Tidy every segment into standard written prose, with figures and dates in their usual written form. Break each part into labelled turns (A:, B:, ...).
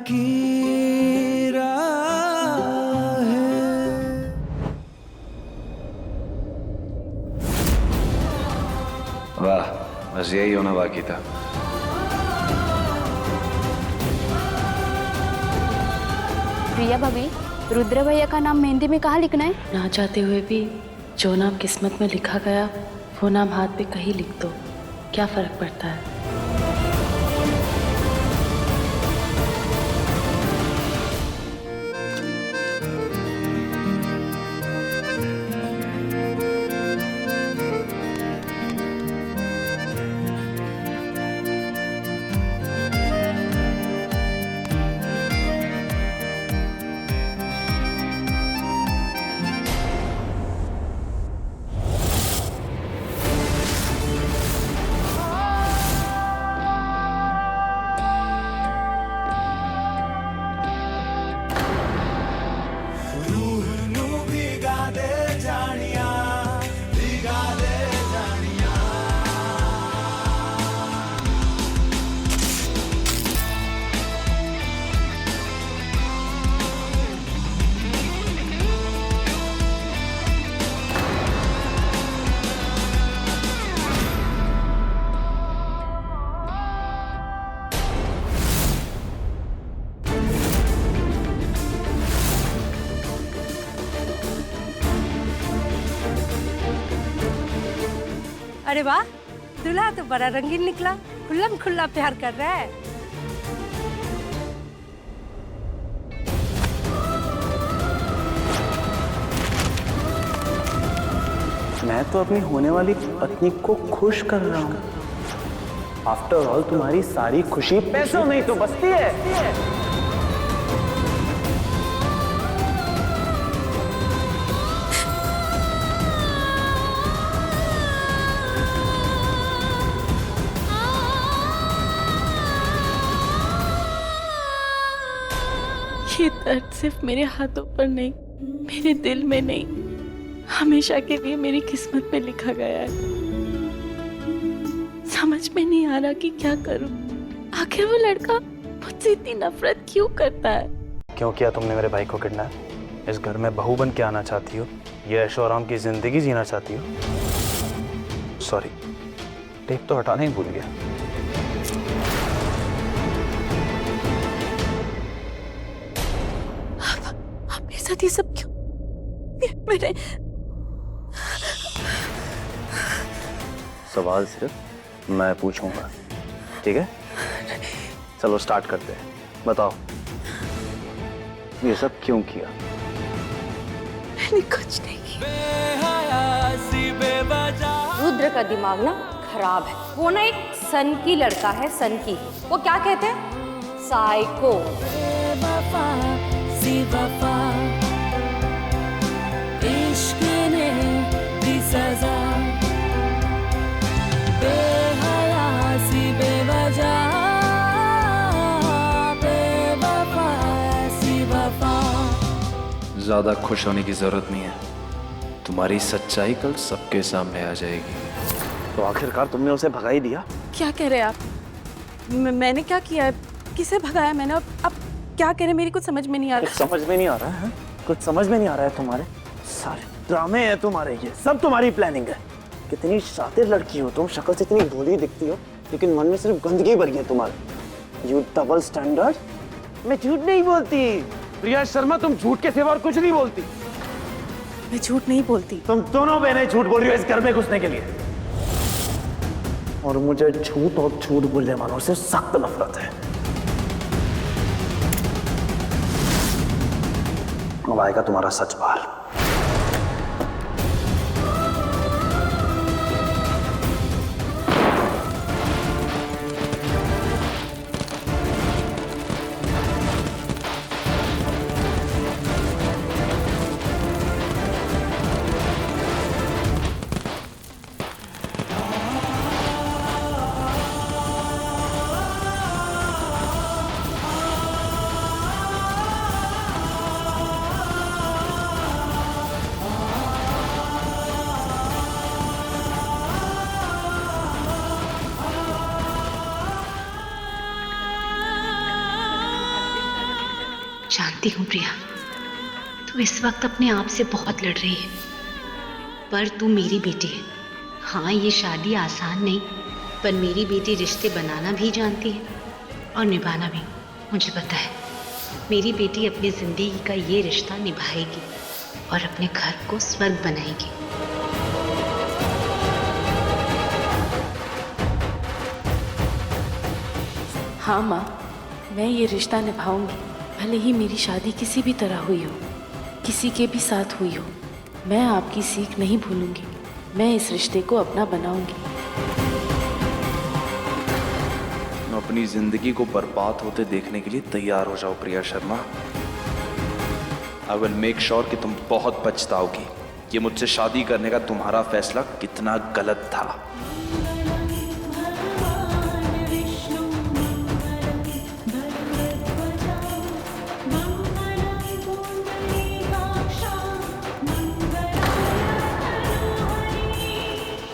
A: की राह है।
B: वाह, बस यही होना बाकी था।
C: प्रिया भाभी, रुद्र भैया का नाम मेहंदी में कहाँ लिखना है?
D: ना चाहते हुए भी जो नाम किस्मत में लिखा गया वो नाम हाथ पे कहीं लिख दो, क्या फर्क पड़ता है।
E: अरे वाह, दूल्हा तो बड़ा रंगीन निकला, खुल्लम खुल्ला प्यार कर रहा है।
F: मैं तो अपनी होने वाली पत्नी को खुश कर रहा हूँ। आफ्टर ऑल तुम्हारी सारी खुशी पैसों में ही तो बसती है।
D: ये दर्द सिर्फ मेरे हाथों पर नहीं, मेरे दिल में नहीं, हमेशा के लिए मेरी किस्मत में लिखा गया है। समझ में नहीं आ रहा कि क्या करूं। आखिर वो लड़का मुझसे इतनी नफरत क्यों करता है?
F: क्यों किया तुमने मेरे भाई को किडनैप? इस घर में बहू बन के आना चाहती हो? ये ऐशो आराम की जिंदगी जीना चाहती हो? सॉरी, टेप तो हटाना ही भूल गया।
D: साथ ये सब क्यों? मैंने
F: सवाल सिर्फ मैं पूछूंगा, ठीक है? चलो स्टार्ट करते हैं। बताओ, ये सब क्यों किया?
D: मैंने कुछ नहीं किया।
E: रुद्र का दिमाग ना खराब है। वो ना एक सन की लड़का है, सन की। वो क्या कहते हैं? साइको।
A: इश्क ने दी सजा, बेहयासी बेवजह, बेवफासी वफा।
B: ज्यादा खुश होने की जरूरत नहीं है, तुम्हारी सच्चाई कल सबके सामने आ जाएगी।
F: तो आखिरकार तुमने उसे भगा ही दिया।
D: क्या कह रहे हैं आप? मैंने क्या किया है? किसे भगाया मैंने? अब क्या कह रहे हैं? मेरी कुछ समझ में नहीं आ रहा।
F: कुछ समझ में नहीं आ रहा है? कुछ समझ में नहीं आ रहा है? तुम्हारे सारे ड्रामे हैं तुम्हारे, ये सब तुम्हारी प्लानिंग है। कितनी शातिर लड़की हो तुम, शक्ल से इतनी भोली दिखती हो, लेकिन मन में सिर्फ गंदगी भरी है तुम्हारे। U double standard. मैं झूठ नहीं बोलती प्रिया शर्मा, तुम झूठ के सिवा और कुछ नहीं बोलती।
D: मैं झूठ नहीं बोलती।
F: तुम दोनों बहनें झूठ बोल रही हो इस घर में घुसने के लिए, और मुझे झूठ और झूठ बोलने वालों से सख्त नफरत है। अब आएगा तुम्हारा सच बाहर।
G: जानती हूँ प्रिया, तू इस वक्त अपने आप से बहुत लड़ रही है, पर तू मेरी बेटी है। हाँ, ये शादी आसान नहीं, पर मेरी बेटी रिश्ते बनाना भी जानती है और निभाना भी। मुझे पता है मेरी बेटी अपनी जिंदगी का ये रिश्ता निभाएगी और अपने घर को स्वर्ग बनाएगी।
D: हाँ माँ, मैं ये रिश्ता निभाऊंगी, भले ही मेरी शादी किसी भी तरह हुई हो, किसी के भी साथ हुई हो। मैं आपकी सीख नहीं भूलूंगी, मैं इस रिश्ते को अपना बनाऊंगी।
B: अपनी जिंदगी को बर्बाद होते देखने के लिए तैयार हो जाओ Priya Sharma. I will make sure कि तुम बहुत पछताओगी कि मुझसे शादी करने का तुम्हारा फैसला कितना गलत था।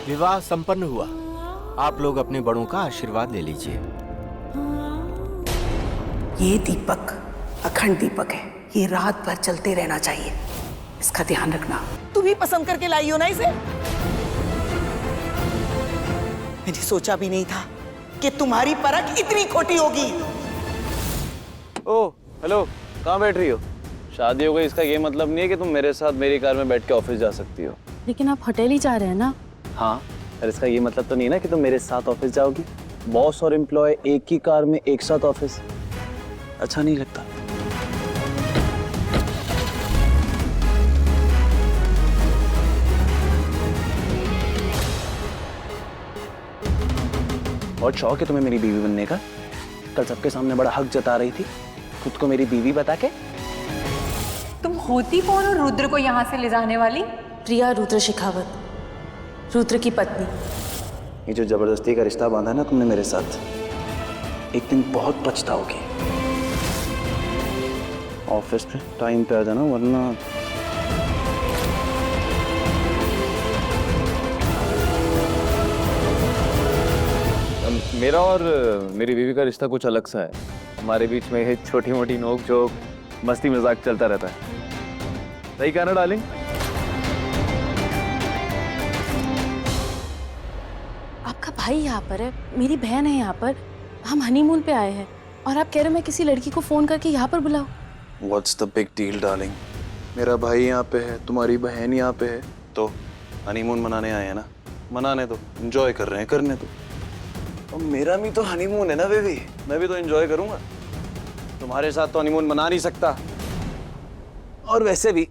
H: विवाह संपन्न हुआ। आप लोग अपने बड़ों का आशीर्वाद ले लीजिए।
I: ये दीपक अखंड दीपक है, ये रात भर चलते रहना चाहिए, इसका ध्यान रखना। तुम ही पसंद करके लाई हो ना इसे? मैंने सोचा भी नहीं था कि तुम्हारी परख इतनी खोटी होगी।
F: ओ हेलो, कहाँ बैठ रही हो? शादी हो गई इसका ये मतलब नहीं है कि तुम मेरे साथ मेरी कार में बैठ के ऑफिस जा सकती हो।
D: लेकिन आप होटल ही जा रहे हैं ना?
F: हाँ, और इसका ये मतलब तो नहीं ना कि तुम मेरे साथ ऑफिस जाओगी। बॉस और एम्प्लॉय एक ही कार में एक साथ ऑफिस, अच्छा नहीं लगता। बहुत शौक है तुम्हें मेरी बीवी बनने का। कल सबके सामने बड़ा हक जता रही थी खुद को मेरी बीवी बता के।
E: तुम होती कौन हो रुद्र को यहाँ से ले जाने वाली?
D: प्रिया रुद्र शेखावत, रुद्र की पत्नी।
F: ये जो जबरदस्ती का रिश्ता बांधा है ना तुमने मेरे साथ, एक दिन बहुत पछताओगी। ऑफिस पे टाइम पे आ जाना वरना। मेरा और मेरी बीवी का रिश्ता कुछ अलग सा है। हमारे बीच में छोटी मोटी नोक झोंक, मस्ती मजाक चलता रहता है। सही कहा ना डार्लिंग?
D: आपका भाई यहाँ पर है, मेरी बहन है यहाँ पर, हम हनीमून पे आए हैं और आप कह रहे हो मैं किसी लड़की को फोन करके यहाँ पर बुलाऊं?
B: What's the big deal, darling? मेरा भाई यहाँ पे है, तुम्हारी बहन यहाँ पे है, तो हनीमून मनाने आए हैं ना, मनाने दो, एंजॉय कर रहे हैं, करने दो। और मेरा भी तो हनीमून है ना बेबी, मैं भी तो एंजॉय करूंगा। तुम्हारे साथ तो हनीमून मना नहीं सकता। और वैसे भी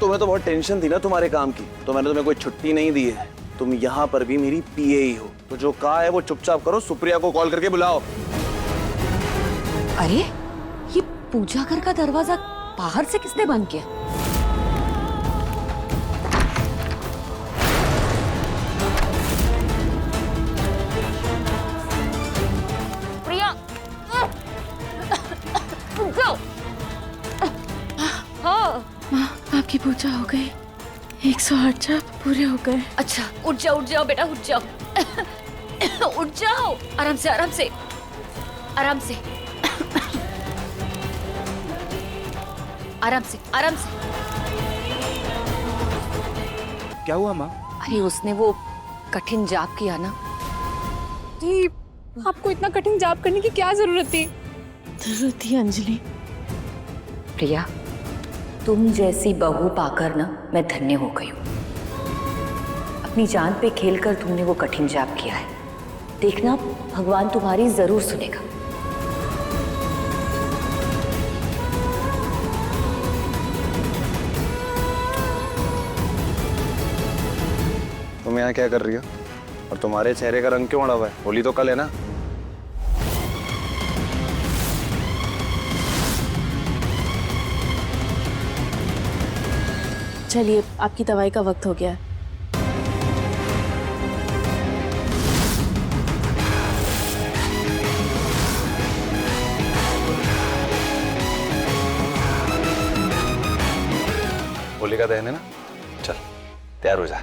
B: तुम्हें तो बहुत टेंशन थी ना तुम्हारे काम की, तो मैंने तुम्हें कोई छुट्टी नहीं दी है। तुम यहाँ पर भी मेरी पीए ही हो, तो जो कहा है वो चुपचाप करो। सुप्रिया को कॉल करके बुलाओ।
E: अरे ये पूजा घर का दरवाजा बाहर से किसने बंद किया? प्रिया, हाँ
D: माँ, आपकी पूजा हो गई, 108 जाप पूरे हो गए।
E: अच्छा, उठ जाओ बेटा, उठ जाओ। उठ जाओ, आराम से आराम से आराम से आराम से आराम से।
B: क्या हुआ माँ?
E: अरे उसने वो कठिन जाप किया ना।
C: जी, आपको इतना कठिन जाप करने की क्या जरूरत थी?
D: जरूरत थी अंजलि।
E: प्रिया, तुम जैसी बहू पाकर ना मैं धन्य हो गई हूँ। अपनी जान पे खेलकर तुमने वो कठिन जाप किया है। देखना, भगवान तुम्हारी जरूर सुनेगा।
F: तुम यहाँ क्या कर रही हो? और तुम्हारे चेहरे का रंग क्यों अड़ा हुआ है? होली तो कल है ना।
D: चलिए, आपकी दवाई का वक्त हो गया है।
F: होली का दहन है ना, चल तैयार हो जा।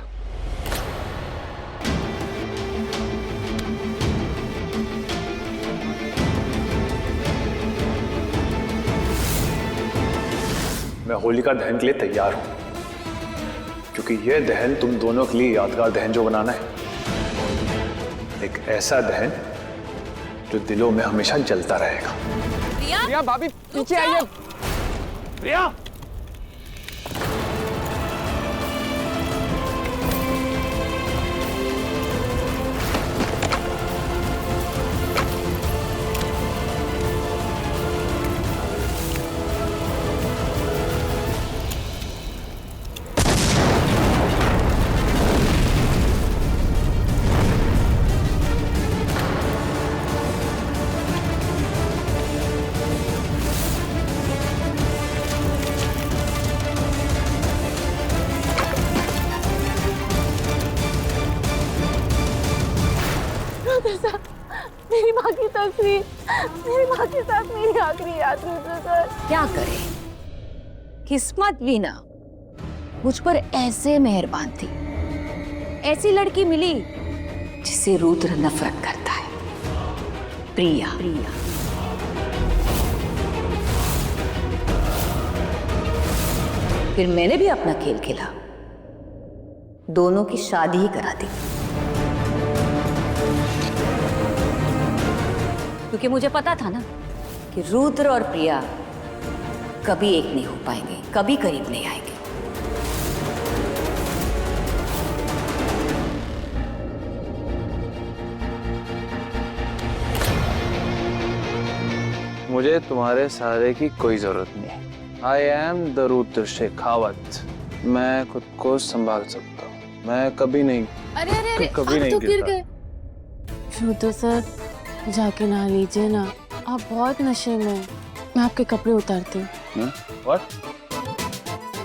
J: मैं होलिका दहन के लिए तैयार हूं, क्योंकि यह दहन तुम दोनों के लिए यादगार दहन जो बनाना है, एक ऐसा दहन जो दिलों में हमेशा जलता रहेगा।
A: प्रिया भाभी पीछे आइए।
J: प्रिया,
D: मेरी माँ की तस्वीर, मेरी माँ के साथ मेरी आखिरी याद रुद्र सर।
E: क्या करे, किस्मत भी ना मुझ पर ऐसे मेहरबान थी। ऐसी लड़की मिली जिसे रुद्र नफरत करता है, प्रिया। फिर मैंने भी अपना खेल खेला, दोनों की शादी ही करा दी, क्योंकि मुझे पता था ना कि रुद्र और प्रिया कभी एक नहीं हो पाएंगे, कभी करीब नहीं आएंगे।
B: मुझे तुम्हारे सहारे की कोई जरूरत नहीं। I am the Rudra Shekhawat. मैं खुद को संभाल सकता हूँ। मैं कभी नहीं,
D: अरे
B: कभी नहीं
D: तो गिर
B: गिरता।
D: गए। रुद्र सर, जाके नहा लीजिए ना, आप बहुत नशे में हैं। मैं आपके कपड़े उतारती हूँ।
B: What?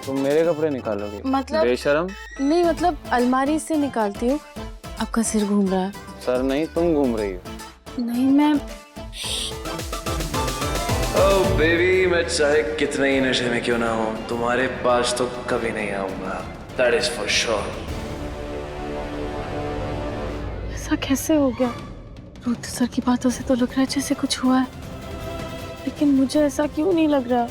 B: तुम मेरे कपड़े निकालोगे?
D: मतलब
B: बेशरम।
D: नहीं, मतलब अलमारी से निकालती हूँ। आपका सिर घूम रहा है।
B: सर नहीं, तुम घूम रही हो।
D: नहीं, मैं
B: ओह बेबी, मैं चाहे कितने ही नशे में क्यों ना हूँ, तुम्हारे पास तो कभी नहीं आऊंगा। That is for sure.
D: ऐसा कैसे हो गया? रुद्र सर की बातों से तो लग रहा है जैसे कुछ हुआ है, लेकिन मुझे ऐसा क्यों नहीं लग रहा?